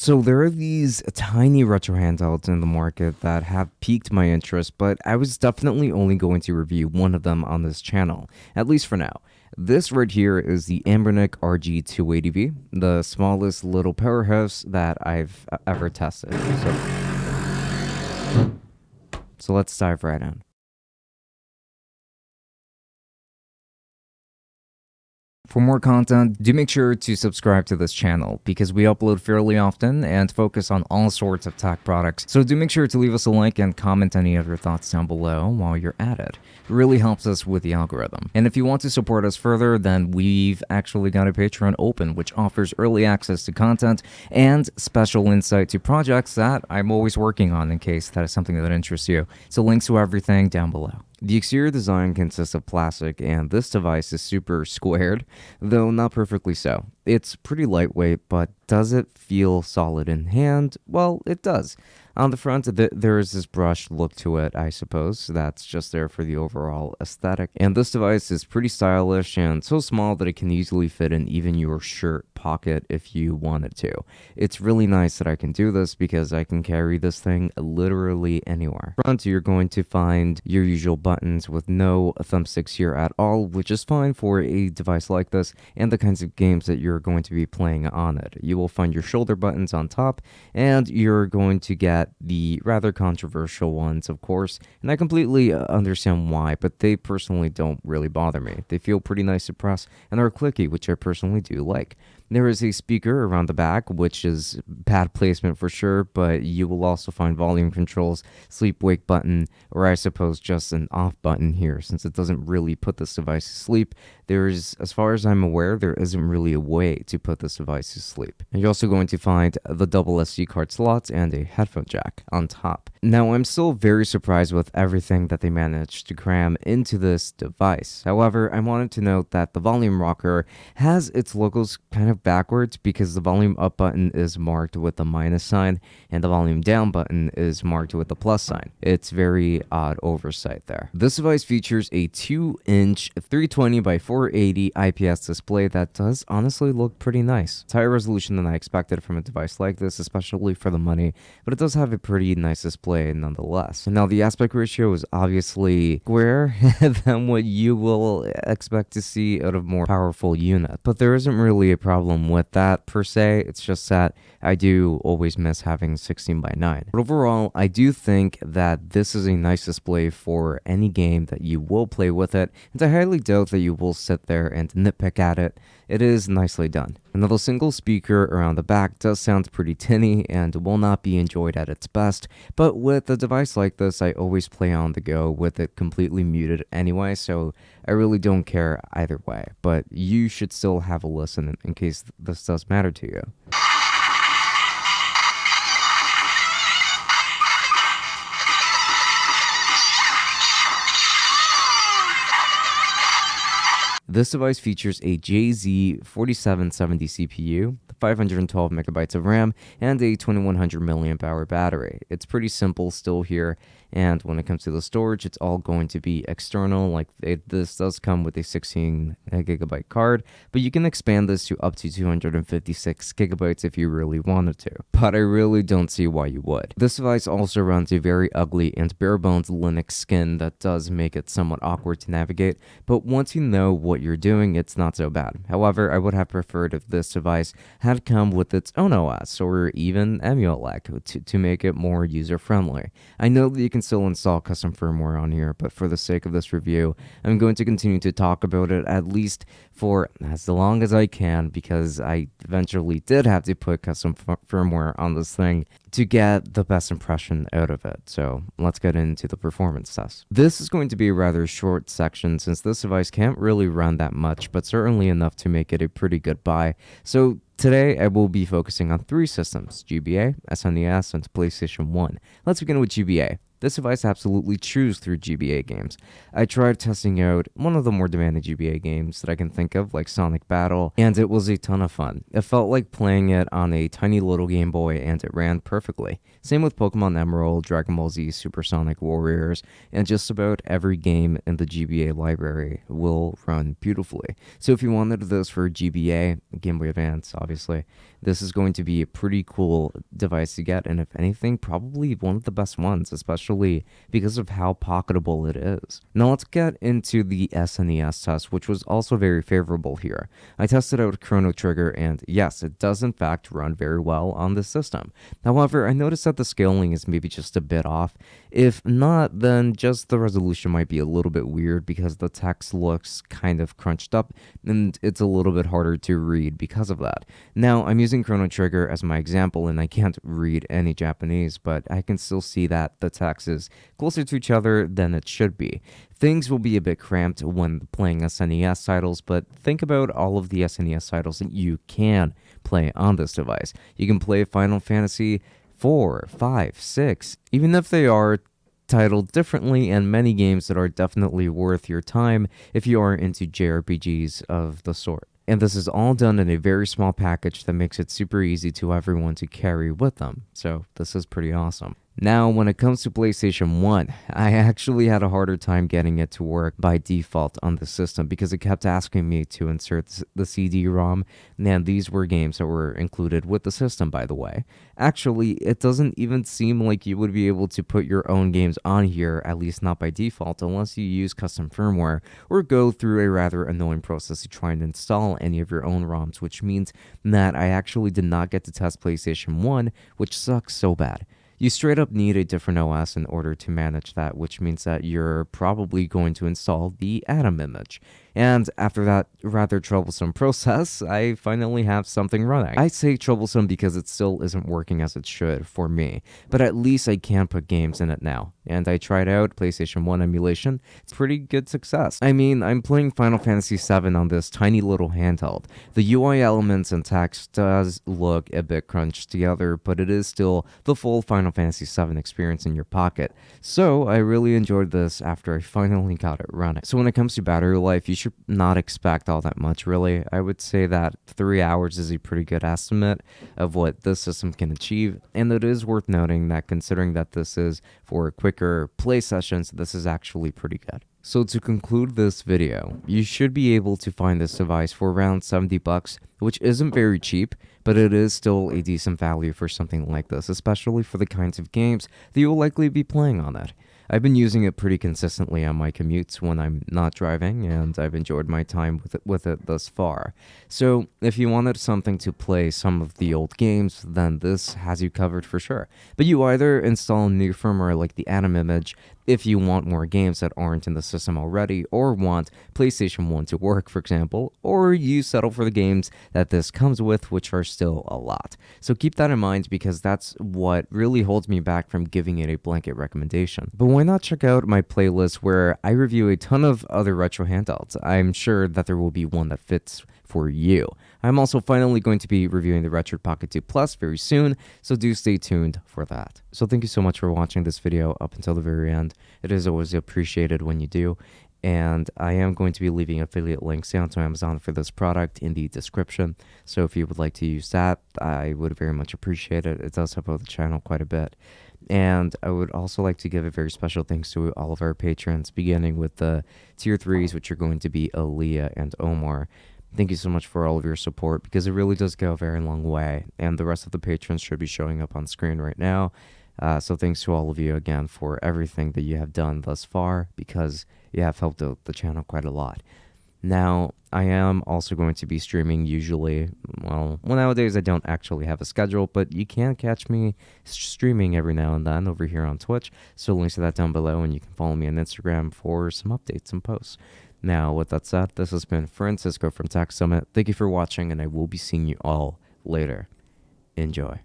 So there are these tiny retro handhelds in the market that have piqued my interest, but I was definitely only going to review one of them on this channel, at least for now. This right here is the Anbernic RG280V, the smallest little powerhouse that I've ever tested. So let's dive right in. For more content, do make sure to subscribe to this channel because we upload fairly often and focus on all sorts of tech products. So do make sure to leave us a like and comment any of your thoughts down below while you're at it. It really helps us with the algorithm. And if you want to support us further, then we've actually got a Patreon open, which offers early access to content and special insight to projects that I'm always working on in case that is something that interests you. So links to everything down below. The exterior design consists of plastic, and this device is super squared, though not perfectly so. It's pretty lightweight, but does it feel solid in hand? Well, it does. On the front, there is this brushed look to it, I suppose. That's just there for the overall aesthetic. And this device is pretty stylish and so small that it can easily fit in even your shirt pocket if you wanted to. It's really nice that I can do this because I can carry this thing literally anywhere. Front, you're going to find your usual buttons with no thumbsticks here at all, which is fine for a device like this and the kinds of games that you're going to be playing on it. You will find your shoulder buttons on top, and you're going to get the rather controversial ones, of course, and I completely understand why, but they personally don't really bother me. They feel pretty nice to press and are clicky, which I personally do like. There is a speaker around the back, which is bad placement for sure, but you will also find volume controls, sleep-wake button, or I suppose just an off button here, since it doesn't really put this device to sleep. As far as I'm aware, there isn't really a way to put this device to sleep. And you're also going to find the double SD card slots and a headphone jack on top. Now, I'm still very surprised with everything that they managed to cram into this device. However, I wanted to note that the volume rocker has its logos kind of backwards because the volume up button is marked with the minus sign and the volume down button is marked with the plus sign. It's very odd oversight there. This device features a 2-inch 320 by 480 IPS display that does honestly look pretty nice. It's higher resolution than I expected from a device like this, especially for the money, but it does have a pretty nice display nonetheless. Now, the aspect ratio is obviously square than what you will expect to see out of more powerful units, but there isn't really a problem with that per se. It's just that I do always miss having 16:9. But overall, I do think that this is a nice display for any game that you will play with it, and I highly doubt that you will sit there and nitpick at it. It is nicely done. Another single speaker around the back does sound pretty tinny and will not be enjoyed at its best, but with a device like this, I always play on the go with it completely muted anyway, so I really don't care either way, but you should still have a listen in case this does matter to you. This device features a JZ4770 CPU, 512 megabytes of RAM, and a 2100 milliamp hour battery. It's pretty simple still here, and when it comes to the storage, it's all going to be external. This does come with a 16 gigabyte card, but you can expand this to up to 256 gigabytes if you really wanted to, but I really don't see why you would. This device also runs a very ugly and bare bones Linux skin that does make it somewhat awkward to navigate, but once you know what you're doing, it's not so bad. However, I would have preferred if this device had come with its own OS or even Emulec to make it more user-friendly. I know that you can still install custom firmware on here, but for the sake of this review, I'm going to continue to talk about it at least for as long as I can, because I eventually did have to put custom firmware on this thing to get the best impression out of it. So let's get into the performance test. This is going to be a rather short section since this device can't really run that much, but certainly enough to make it a pretty good buy. So today I will be focusing on 3 systems: GBA, SNES, and PlayStation 1. Let's begin with GBA. this device absolutely chews through GBA games. I tried testing out one of the more demanding GBA games that I can think of, like Sonic Battle, and it was a ton of fun. It felt like playing it on a tiny little Game Boy, and it ran perfectly. Same with Pokemon Emerald, Dragon Ball Z, Supersonic Warriors, and just about every game in the GBA library will run beautifully. So if you wanted this for GBA, Game Boy Advance, obviously, this is going to be a pretty cool device to get, and if anything, probably one of the best ones, especially because of how pocketable it is. Now let's get into the SNES test, which was also very favorable here. I tested out Chrono Trigger, and yes, it does in fact run very well on this system. However, I noticed that the scaling is maybe just a bit off. If not, then just the resolution might be a little bit weird because the text looks kind of crunched up, and it's a little bit harder to read because of that. Now, I'm using Chrono Trigger as my example, and I can't read any Japanese, but I can still see that the text is closer to each other than it should be. Things will be a bit cramped when playing SNES titles, but think about all of the SNES titles that you can play on this device. You can play Final Fantasy 4, 5, 6, even if they are titled differently, and many games that are definitely worth your time if you are into JRPGs of the sort. And this is all done in a very small package that makes it super easy to everyone to carry with them. So this is pretty awesome. Now, when it comes to PlayStation 1, I actually had a harder time getting it to work by default on the system because it kept asking me to insert the CD-ROM, and these were games that were included with the system, by the way. Actually, it doesn't even seem like you would be able to put your own games on here, at least not by default, unless you use custom firmware or go through a rather annoying process to try and install any of your own ROMs, which means that I actually did not get to test PlayStation 1, which sucks so bad. You straight up need a different OS in order to manage that, which means that you're probably going to install the Atom image. And after that rather troublesome process, I finally have something running. I say troublesome because it still isn't working as it should for me, but at least I can put games in it now. And I tried out PlayStation 1 emulation. It's pretty good success. I mean, I'm playing Final Fantasy VII on this tiny little handheld. The UI elements and text does look a bit crunched together, but it is still the full Final Fantasy VII experience in your pocket. So I really enjoyed this after I finally got it running. So when it comes to battery life, you should not expect all that much, really. I would say that 3 hours is a pretty good estimate of what this system can achieve, and it is worth noting that considering that this is for quicker play sessions, this is actually pretty good. So to conclude this video, you should be able to find this device for around $70, which isn't very cheap, but it is still a decent value for something like this, especially for the kinds of games that you'll likely be playing on it. I've been using it pretty consistently on my commutes when I'm not driving, and I've enjoyed my time with it thus far. So if you wanted something to play some of the old games, then this has you covered for sure. But you either install new firmware like the Atom image if you want more games that aren't in the system already, or want PlayStation 1 to work, for example, or you settle for the games that this comes with, which are still a lot. So keep that in mind because that's what really holds me back from giving it a blanket recommendation. But why not check out my playlist where I review a ton of other retro handhelds? I'm sure that there will be one that fits for you. I'm also finally going to be reviewing the Retro Pocket 2 Plus very soon, so do stay tuned for that. So thank you so much for watching this video up until the very end. It is always appreciated when you do, and I am going to be leaving affiliate links down to Amazon for this product in the description, so if you would like to use that, I would very much appreciate it. It does help out the channel quite a bit. And I would also like to give a very special thanks to all of our patrons, beginning with the tier 3s, which are going to be Aaliyah and Omar. Thank you so much for all of your support, because it really does go a very long way, and the rest of the patrons should be showing up on screen right now. So thanks to all of you again for everything that you have done thus far, because you have helped out the channel quite a lot. Now, I am also going to be streaming usually. Well, nowadays I don't actually have a schedule, but you can catch me streaming every now and then over here on Twitch. So links to that down below, and you can follow me on Instagram for some updates and posts. Now, with that said, this has been Francisco from Tech Summit. Thank you for watching, and I will be seeing you all later. Enjoy.